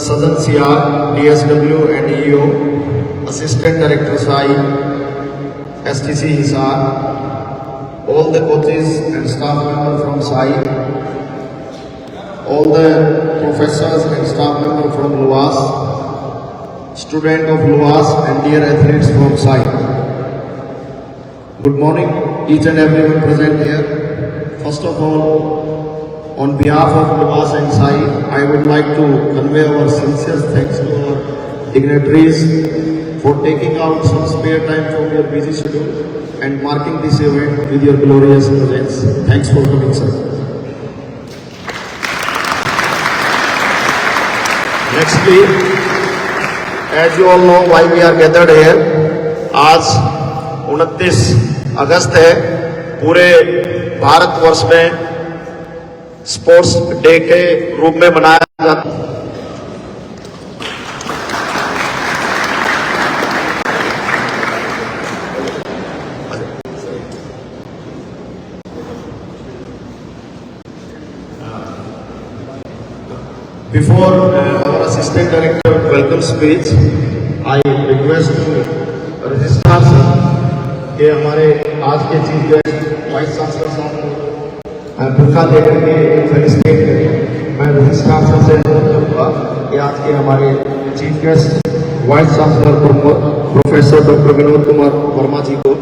Sajan CR, DSW and EO, Assistant Director Sai, STC Hisar, all the coaches and staff members from Sai, all the professors and staff members from LUAS, student of LUAS and dear athletes from Sai. Good morning, each and everyone present here. First of all, on behalf of LUAS and Sai, I would like to convey our sincere thanks to our dignitaries for taking out some spare time from your busy schedule and marking this event with your glorious presence. Thanks for coming, sir. Nextly, as you all know why we are gathered here, आज 29 अगस्त है, पूरे भारतवर्ष में sports day के रूप में मनाया जाता है। Before our assistant director welcome speech, I request to registrar sir कि हमारे आज के चीफ गेस्ट वाइस चांसलर साहब को बुका देकर के फेलिसिटेट करें। मैं रजिस्ट्रार सर से अनुरोध करूँगा कि आज के हमारे chief guest vice chancellor professor doctor Vinod Kumar Verma ji को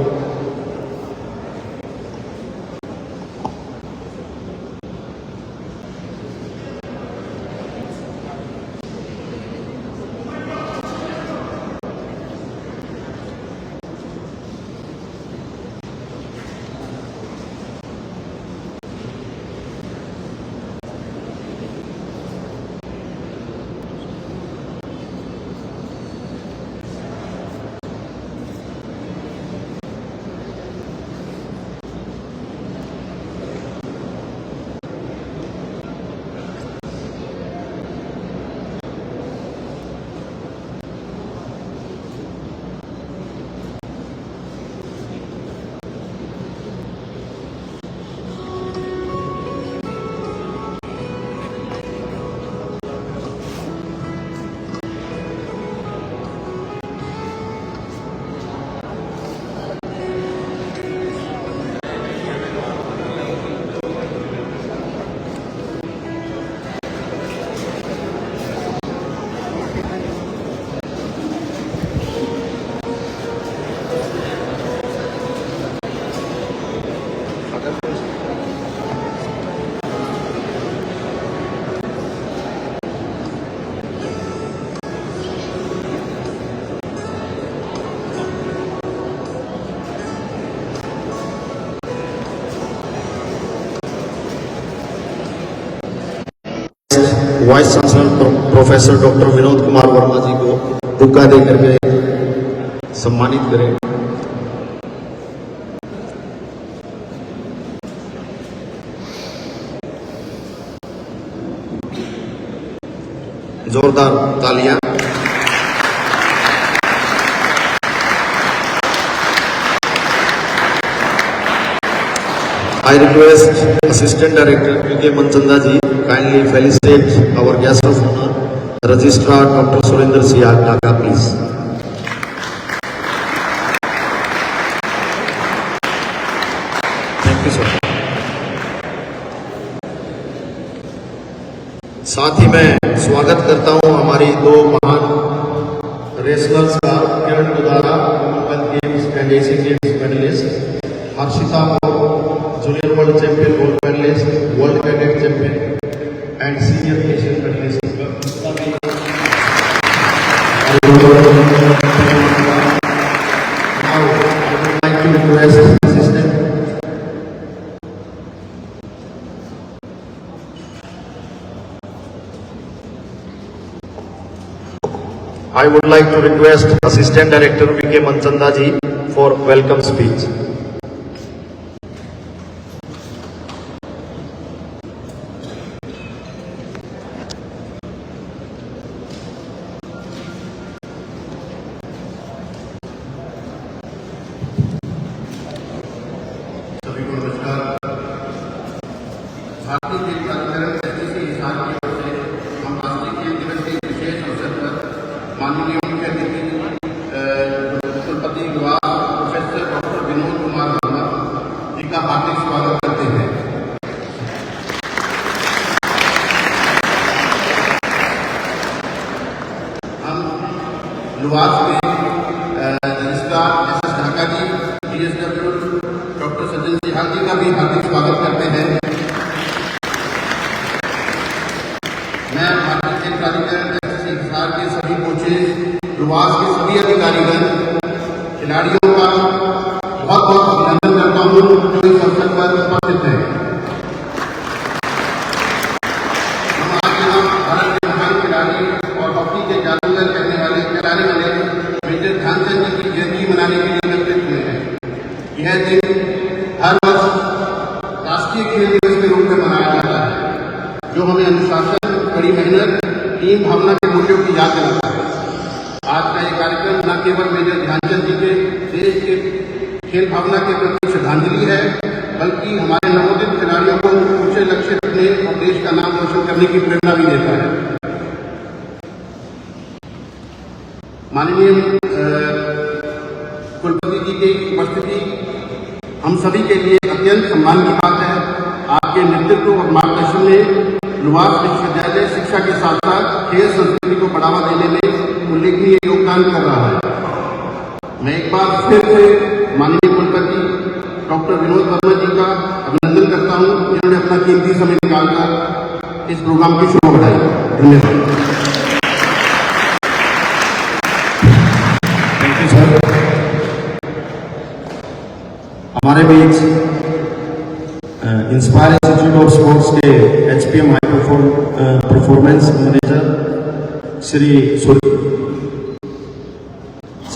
vice chancellor professor doctor Vinod Kumar Verma ji को बुका देकर के सम्मानित करें। जोरदार तालियां। I request Assistant Director P.K. Manchanda ji kindly felicitate our guest of honor, Registrar Dr. Surinder C. Agnaga, please. Thank you, sir. साथ ही मैं स्वागत करता हूं हमारी दो महान रेसलर्स का, Kiran Godara Commonwealth Games and Asian Games medallist, Harshita junior world champion gold medallist, world cadet champion and senior Asian medallist. I would like to request Assistant Director V.K. Manchanda ji for welcome speech. भारतीय खेल प्राधिकरण STC Hisar की ओर से हम राष्ट्रीय खेल दिवस के विशेष लुवास के रजिस्ट्रार एस ढाका जी, DSW डॉक्टर सज्जन सिहाग जी का भी हार्दिक स्वागत करते हैं। मैं भारतीय खेल प्राधिकरण हिसार के सभी कोचेज, लुवास के सभी अधिकारीगण, खिलाड़ियों का बहुत बहुत अभिनंदन करता हूँ जो इस अवसर पर उपस्थित हैं। हम आज यहाँ भारत के महान खिलाड़ी और हॉकी के जादूगर कहने वाले खिलाड़ी वाले मेजर ध्यानचंद जी की जयंती मनाने के लिए एकत्रित हुए हैं। यह दिन हर वर्ष राष्ट्रीय खेल दिवस के रूप में मनाया जाता है, जो हमें अनुशासन, कड़ी मेहनत, टीम भावना के मूल्यों की याद दिलाता है। आज का ये कार्यक्रम न केवल मेजर ध्यानचंद जी के देश के खेल भावना के प्रति श्रद्धांजलि है, बल्कि हमारे नवोदित खिलाड़ियों को ऊंचे लक्ष्य रखने और देश का नाम रोशन करने की प्रेरणा भी देता है। माननीय कुलपति जी की उपस्थिति हम सभी के लिए अत्यंत सम्मान की बात है। आपके नेतृत्व और मार्गदर्शन में लुवास विश्वविद्यालय शिक्षा के साथ साथ खेल संस्कृति को बढ़ावा देने में उल्लेखनीय योगदान कर रहा है। मैं एक बार फिर से माननीय कुलपति डॉक्टर विनोद वर्मा जी का अभिनंदन करता हूं, जिन्होंने अपना कीमती समय निकालकर इस प्रोग्राम की शोभा बढ़ाई। धन्यवाद। Thank you sir. हमारे बीच इंस्पायर इंस्टीट्यूट ऑफ स्पोर्ट्स के HPM high performance manager Shri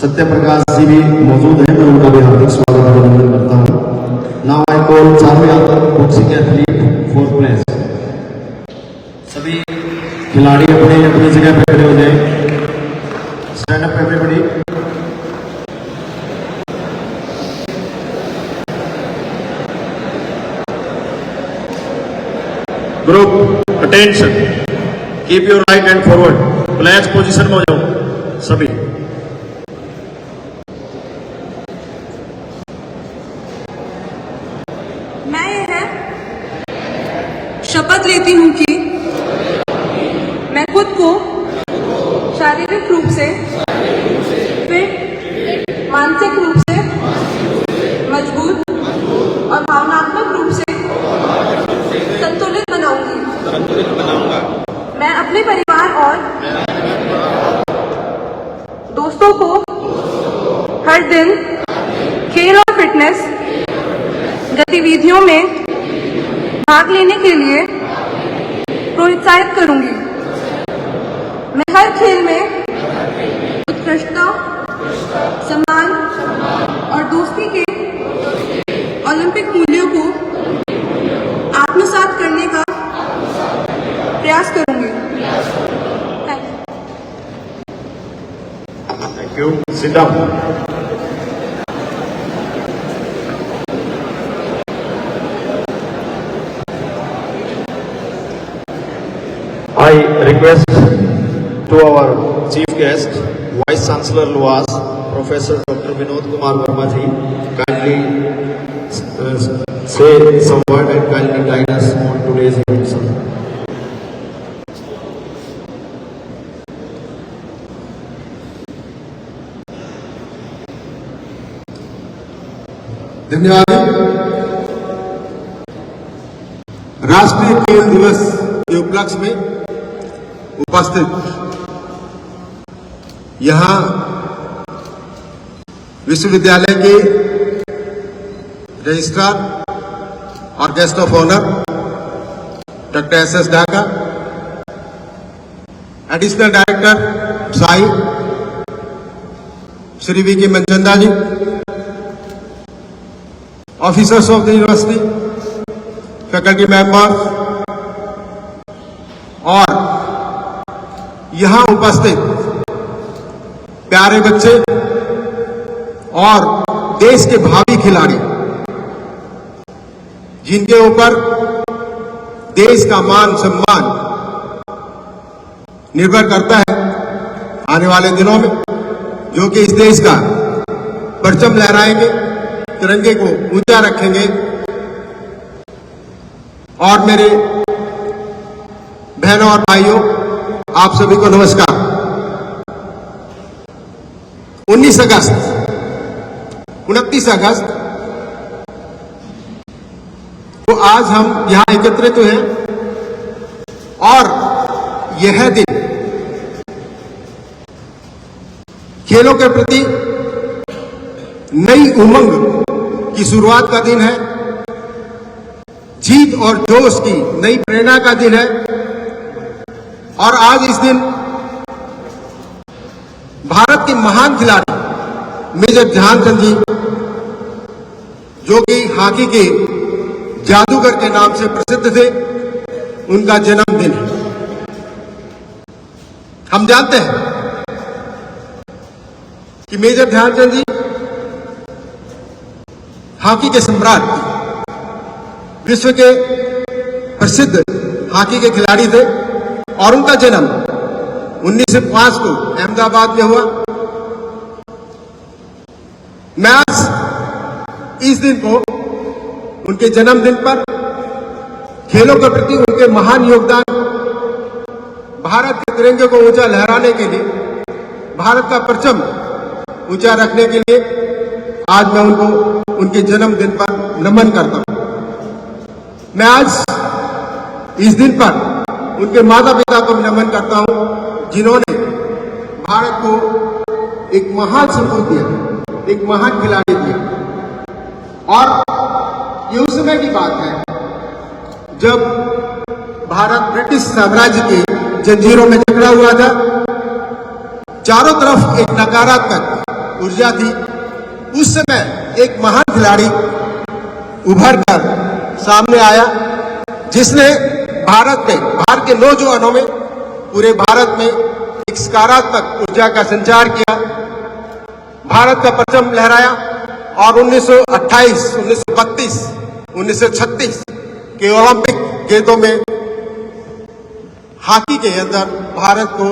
Satya Prakash ji भी मौजूद हैं। मैं उनका भी हार्दिक स्वागत अभिनंदन करता हूं। Now I call Charu Yadav, boxing athlete, 4th place. सभी खिलाड़ी अपने अपनी जगह पर खड़े हो जाए। Stand up everybody. Group attention, keep your right hand forward. Players position में हो जाओ सभी। मैं यह शपथ लेती हूँ कि मैं खुद को शारीरिक रूप से फिट, मानसिक रूप से मजबूत और भावनात्मक रूप से संतुलित बनाऊंगा। मैं अपने परिवार और दोस्तों को हर दिन खेल और फिटनेस गतिविधियों में भाग लेने के लिए प्रोत्साहित करूंगी। मैं हर खेल में उत्कृष्टता, सम्मान और दोस्ती के ओलंपिक मूल्यों को आत्मसात करने का प्रयास करूंगी। Thank you. Sit down. I request to our chief guest, Vice Chancellor LUWAS, Professor Dr. Vinod Kumar Verma ji, kindly say some word and kindly guide us on today's event, sir. धन्यवाद। राष्ट्रीय खेल दिवस के उपलक्ष्य में उपस्थित यहां विश्वविद्यालय के रजिस्ट्रार और guest of honour doctor SS Dhaka, additional director SAI Shri VK Manchanda ji, officers of the university, faculty members और यहां उपस्थित प्यारे बच्चे और देश के भावी खिलाड़ी, जिनके ऊपर देश का मान सम्मान निर्भर करता है आने वाले दिनों में, जो कि इस देश का परचम लहराएंगे, तिरंगे को ऊंचा रखेंगे। और मेरे बहनों और भाइयों, आप सभी को नमस्कार। 29 अगस्त तो आज हम यहां एकत्रित हुए हैं और यह दिन खेलों के प्रति नई उमंग की शुरुआत का दिन है, जीत और जोश की नई प्रेरणा का दिन है। और आज इस दिन भारत के महान खिलाड़ी मेजर ध्यानचंद जी, जो कि हॉकी के जादूगर के नाम से प्रसिद्ध थे, उनका जन्मदिन है। हम जानते हैं कि मेजर ध्यानचंद जी हॉकी के सम्राट थे, विश्व के प्रसिद्ध हॉकी के खिलाड़ी थे और उनका जन्म 1905 को अहमदाबाद में हुआ। मैं आज इस दिन को, उनके जन्मदिन पर, खेलों के प्रति उनके महान योगदान, भारत के तिरंगे को ऊंचा लहराने के लिए, भारत का परचम ऊंचा रखने के लिए आज मैं उनको उनके जन्मदिन पर नमन करता हूं। मैं आज इस दिन पर उनके माता पिता को भी नमन करता हूं, जिन्होंने भारत को एक महान सबूत दिया, एक महान खिलाड़ी दिया। और ये उस समय की बात है जब भारत ब्रिटिश साम्राज्य की जंजीरों में जकड़ा हुआ था। चारों तरफ एक नकारात्मक ऊर्जा थी। उस समय एक महान खिलाड़ी उभर कर सामने आया, जिसने भारत के नौजवानों में, पूरे भारत में एक सकारात्मक ऊर्जा का संचार किया, भारत का परचम लहराया। और 1928, 1932, 1936 के ओलंपिक गेमों में हॉकी के अंदर भारत को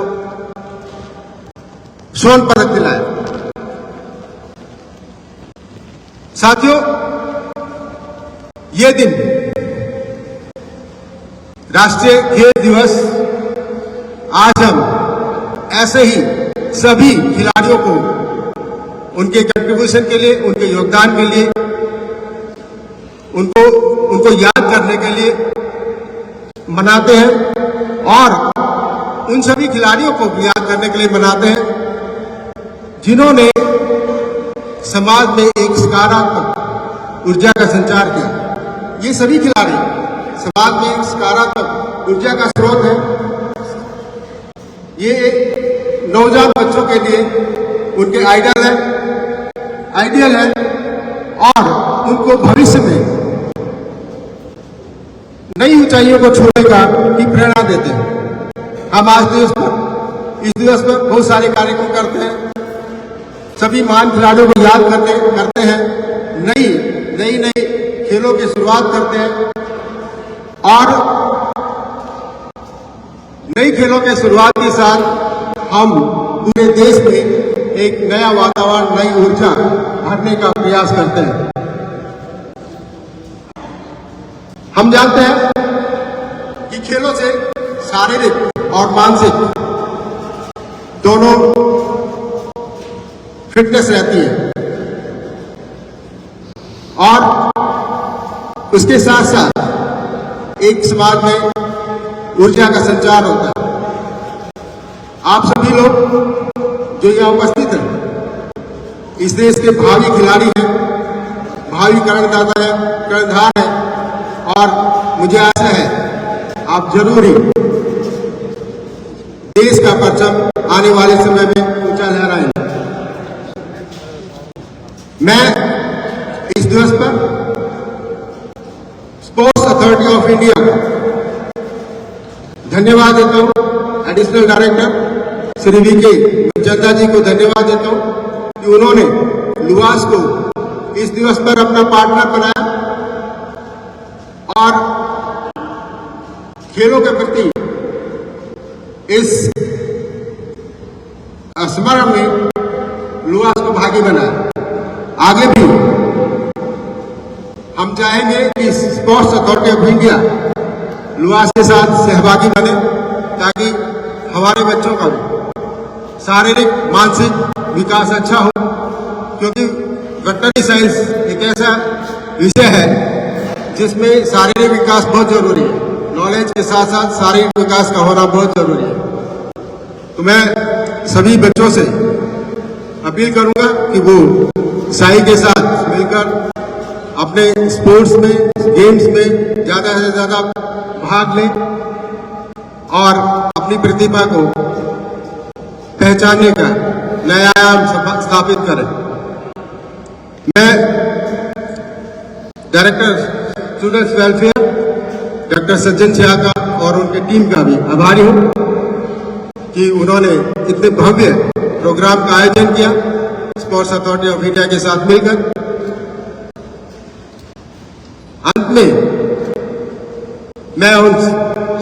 स्वर्ण पदक दिलाया। साथियों, ये दिन राष्ट्रीय खेल दिवस, आज हम ऐसे ही सभी खिलाड़ियों को उनके कंट्रीब्यूशन के लिए, उनके योगदान के लिए, उनको याद करने के लिए मनाते हैं और उन सभी खिलाड़ियों को भी याद करने के लिए मनाते हैं जिन्होंने समाज में एक सकारात्मक ऊर्जा का संचार किया। ये सभी खिलाड़ी समाज में एक सकारात्मक ऊर्जा का स्रोत है। ये नौजवान बच्चों के लिए उनके आइडियल है और उनको भविष्य में नई ऊंचाइयों को छूने का भी प्रेरणा देते हैं। हम आज इस दिवस पर बहुत सारे कार्यक्रम करते हैं, सभी महान खिलाड़ियों को याद करते हैं, नई खेलों की शुरुआत करते हैं और नई खेलों के शुरुआत के साथ हम पूरे देश में एक नया वातावरण, नई ऊर्जा भरने का प्रयास करते हैं। हम जानते हैं कि खेलों से शारीरिक और मानसिक दोनों फिटनेस रहती है और उसके साथ साथ एक समाज में ऊर्जा का संचार होता है। आप सभी लोग जो यहाँ उपस्थित हैं, इस देश के भावी खिलाड़ी हैं, भावी कर्णदाता हैं, कर्णधार हैं और मुझे आशा है आप जरूर ही देश का परचम आने वाले समय में ऊंचा लहराएंगे। मैं इस दिवस पर स्पोर्ट्स अथॉरिटी ऑफ इंडिया धन्यवाद देता हूं। एडिशनल डायरेक्टर श्री वीके चंदा जी को धन्यवाद देता हूं कि उन्होंने लुआस को इस दिवस पर अपना पार्टनर बनाया और खेलों के प्रति इस स्मरण में लुआस को भागी बनाया। आगे भी हम चाहेंगे कि स्पोर्ट्स अथॉरिटी ऑफ इंडिया लुआस के साथ सहभागी बने, ताकि हमारे बच्चों का भी शारीरिक, मानसिक विकास अच्छा हो, क्योंकि वेटरनरी साइंस एक ऐसा विषय है जिसमें शारीरिक विकास बहुत जरूरी है। नॉलेज के साथ साथ शारीरिक विकास का होना बहुत जरूरी है। तो मैं सभी बच्चों से अपील करूंगा कि वो साई के साथ मिलकर अपने स्पोर्ट्स में, गेम्स में ज्यादा से ज्यादा भाग लें और अपनी प्रतिभा को पहचानने का नया आयाम स्थापित करें। मैं डायरेक्टर स्टूडेंट्स वेलफेयर डॉक्टर सज्जन सिहा का और उनकी टीम का भी आभारी हूं कि उन्होंने इतने भव्य प्रोग्राम का आयोजन किया स्पोर्ट्स अथॉरिटी ऑफ इंडिया के साथ मिलकर। अंत में मैं उन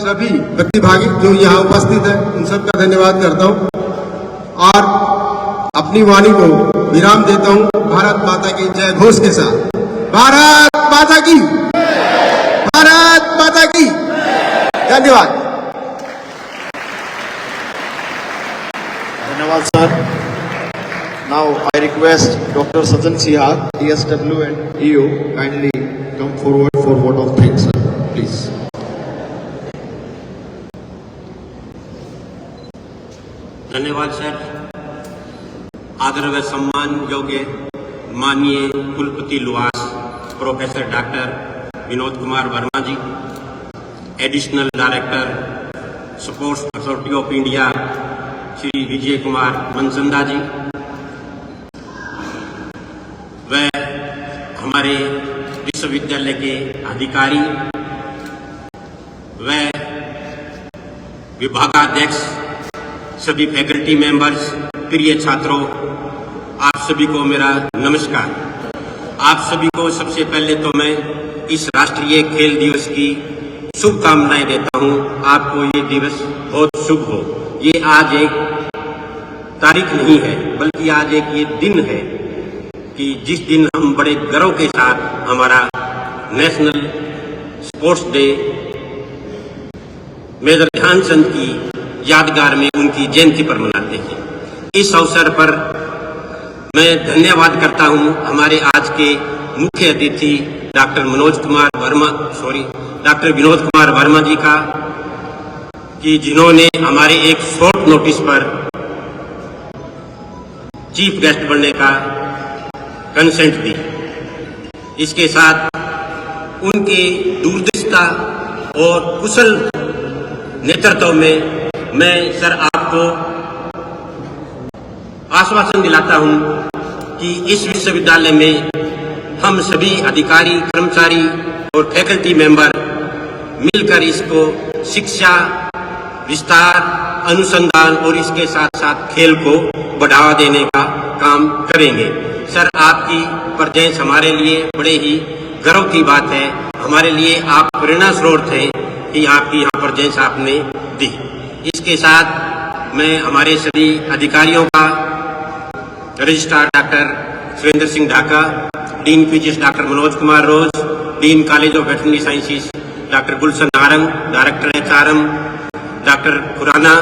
सभी प्रतिभागी जो यहाँ उपस्थित है उन सबका धन्यवाद करता हूं और अपनी वाणी को विराम देता हूं भारत माता की जय घोष के साथ। भारत माता की, भारत माता की धन्यवाद। धन्यवाद sir. Now I request Dr. Sajjan Siha, DSW and EO, kindly come forward for vote of thanks, sir. Please. धन्यवाद सर। आदर व सम्मान योग्य माननीय कुलपति LUVAS professor doctor Vinod Kumar Verma ji, additional director Sports Authority of India Shri Vijay Kumar Manchanda ji, व हमारे विश्वविद्यालय के अधिकारी व विभागाध्यक्ष, सभी फैकल्टी मेंबर्स, प्रिय छात्रों, आप सभी को मेरा नमस्कार। आप सभी को सबसे पहले तो मैं इस राष्ट्रीय खेल दिवस की शुभकामनाएं देता हूं। आपको ये दिवस बहुत शुभ हो। ये आज एक तारीख नहीं है, बल्कि आज एक ये दिन है कि जिस दिन हम बड़े गर्व के साथ हमारा national sports day major Dhyan Chand की यादगार में उनकी जयंती पर मनाते हैं। इस अवसर पर मैं धन्यवाद करता हूं हमारे आज के मुख्य अतिथि डॉक्टर विनोद कुमार वर्मा जी का, कि जिन्होंने हमारे एक शॉर्ट नोटिस पर चीफ गेस्ट बनने का कंसेंट दी। इसके साथ उनके दूरदृष्टा और कुशल नेतृत्व में मैं सर आपको आश्वासन दिलाता हूं कि इस विश्वविद्यालय में हम सभी अधिकारी, कर्मचारी और फैकल्टी मेंबर मिलकर इसको शिक्षा, विस्तार, अनुसंधान और इसके साथ साथ खेल को बढ़ावा देने का काम करेंगे। सर, आपकी प्रेजेंस हमारे लिए बड़े ही गर्व की बात है। हमारे लिए आप प्रेरणा स्रोत हैं कि आपकी यहाँ प्रेजेंस आपने दी। इसके साथ मैं हमारे सभी अधिकारियों का, registrar doctor Surendra Singh Dhaka, dean PGS doctor Manoj Kumar Rose, dean college of veterinary sciences doctor Gulshan Narang, director HRM doctor Khurana,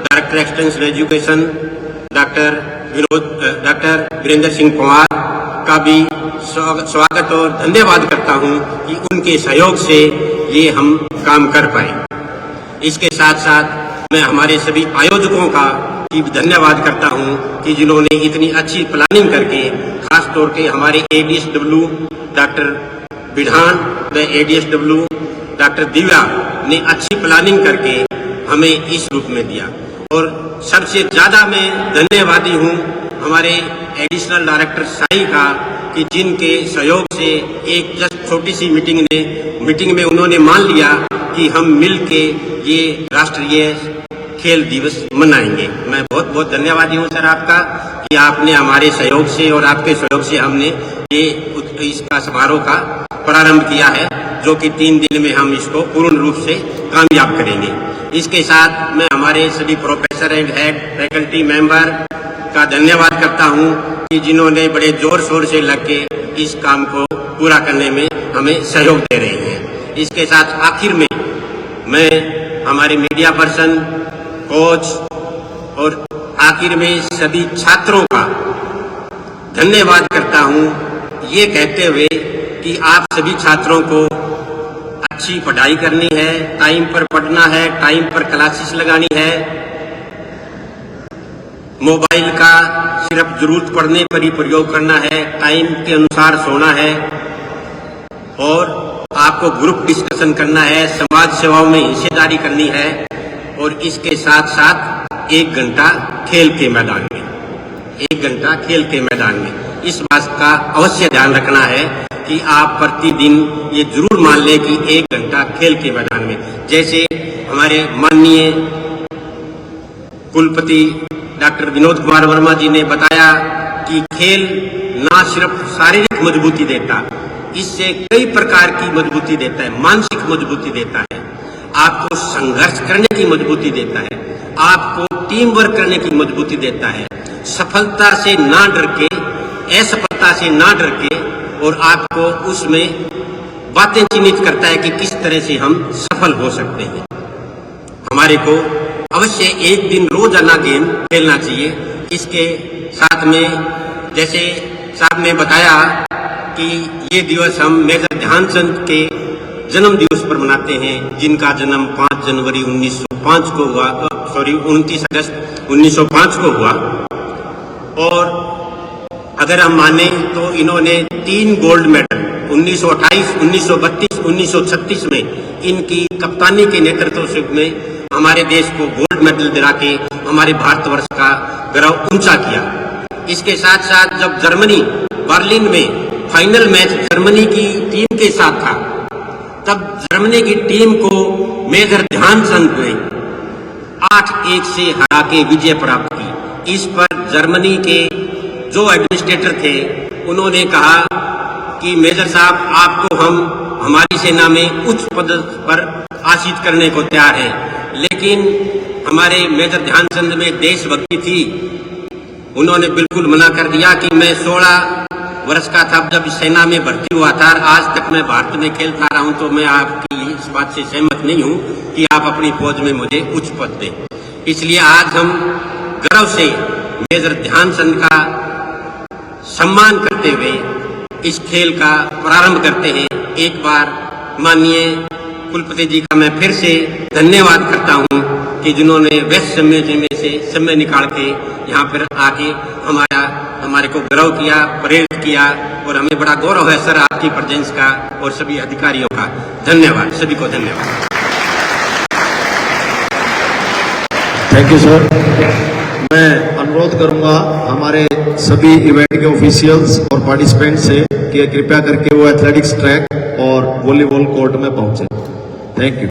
director extension education doctor Virendra Singh Pawar का भी स्वागत और धन्यवाद करता हूं कि उनके सहयोग से ये हम काम कर पाए। इसके साथ साथ मैं हमारे सभी आयोजकों का भी धन्यवाद करता हूं कि जिन्होंने इतनी अच्छी प्लानिंग करके, खास तौर पे हमारे एडीएसडब्ल्यू डॉक्टर बिढ़ान व एडीएसडब्ल्यू डॉक्टर दिव्या ने अच्छी प्लानिंग करके हमें इस रूप में दिया। और सबसे ज्यादा मैं धन्यवादी हूं हमारे एडिशनल डायरेक्टर साई का, कि जिनके सहयोग से एक जस्ट छोटी सी मीटिंग में उन्होंने मान लिया कि हम मिलके ये राष्ट्रीय खेल दिवस मनाएंगे। मैं बहुत बहुत धन्यवादी हूं सर आपका कि आपने हमारे सहयोग से और आपके सहयोग से हमने ये इसका समारोह का प्रारंभ किया है, जो कि 3 दिन में हम इसको पूर्ण रूप से कामयाब करेंगे। इसके साथ मैं हमारे सभी professor and head faculty member का धन्यवाद करता हूं कि जिन्होंने बड़े जोर शोर से लग के इस काम को पूरा करने में हमें सहयोग दे रहे हैं। इसके साथ आखिर में मैं हमारे मीडिया पर्सन, कोच और आखिर में सभी छात्रों का धन्यवाद करता हूं, ये कहते हुए कि आप सभी छात्रों को अच्छी पढ़ाई करनी है, टाइम पर पढ़ना है, टाइम पर क्लासेस लगानी है, मोबाइल का सिर्फ जरूरत पड़ने पर ही प्रयोग करना है, टाइम के अनुसार सोना है और आपको ग्रुप डिस्कशन करना है, समाज सेवाओं में हिस्सेदारी करनी है और इसके साथ साथ 1 घंटा खेल के मैदान में, 1 घंटा खेल के मैदान में। इस बात का अवश्य ध्यान रखना है कि आप प्रतिदिन ये जरूर मान लें कि 1 घंटा खेल के मैदान में। जैसे हमारे माननीय कुलपति डॉक्टर विनोद कुमार वर्मा जी ने बताया कि खेल ना सिर्फ शारीरिक मजबूती देता, इससे कई प्रकार की मजबूती देता है, मानसिक मजबूती देता है, आपको संघर्ष करने की मजबूती देता है, आपको टीम वर्क करने की मजबूती देता है, सफलता से ना डर के, असफलता से ना डर के, और आपको उसमें बातें चिन्हित करता है कि किस तरह से हम सफल हो सकते हैं। हमारे को अवश्य एक दिन रोजाना गेम खेलना चाहिए। इसके साथ में जैसे साहब ने बताया कि ये दिवस हम मेजर ध्यानचंद के जन्म दिवस पर मनाते हैं, जिनका जन्म 5 जनवरी 1905 को हुआ, 29 अगस्त 1905 को हुआ। और अगर हम माने तो इन्होंने 3 गोल्ड मेडल 1928, 1932, 1936 में इनकी कप्तानी के नेतृत्व में हमारे देश को गोल्ड मेडल दिला के हमारे भारतवर्ष का गौरव ऊंचा किया। इसके साथ साथ जब जर्मनी बर्लिन में फाइनल मैच जर्मनी की टीम के साथ था, तब जर्मनी की टीम को मेजर ध्यानचंद ने 8-1 से हरा के विजय प्राप्त की। इस पर जर्मनी के जो एडमिनिस्ट्रेटर थे उन्होंने कहा कि मेजर साहब, आपको हम हमारी सेना में उच्च पद पर आसीन करने को तैयार है, लेकिन हमारे मेजर ध्यानचंद में देशभक्ति थी। उन्होंने बिल्कुल मना कर दिया कि मैं 16 वर्ष का था जब सेना में भर्ती हुआ था, आज तक मैं भारत में खेलता रहा हूं, तो मैं आपकी इस बात से सहमत नहीं हूं कि आप अपनी फौज में मुझे उच्च पद दें। इसलिए आज हम गर्व से मेजर ध्यानचंद का सम्मान करते हुए इस खेल का प्रारंभ करते हैं। एक बार माननीय कुलपति जी का मैं फिर से धन्यवाद करता हूं कि जिन्होंने व्यस्त समय में से समय निकाल के यहाँ पर आके हमारे को गौरव किया, प्रेरित किया, और हमें बड़ा गौरव है सर आपकी प्रेजेंस का, और सभी अधिकारियों का धन्यवाद, सभी को धन्यवाद। Thank you sir. मैं अनुरोध करूंगा हमारे सभी इवेंट के ऑफिशियल्स और पार्टिसिपेंट से कि कृपया करके वो एथलेटिक्स ट्रैक और वॉलीबॉल कोर्ट में पहुंचे। Thank you.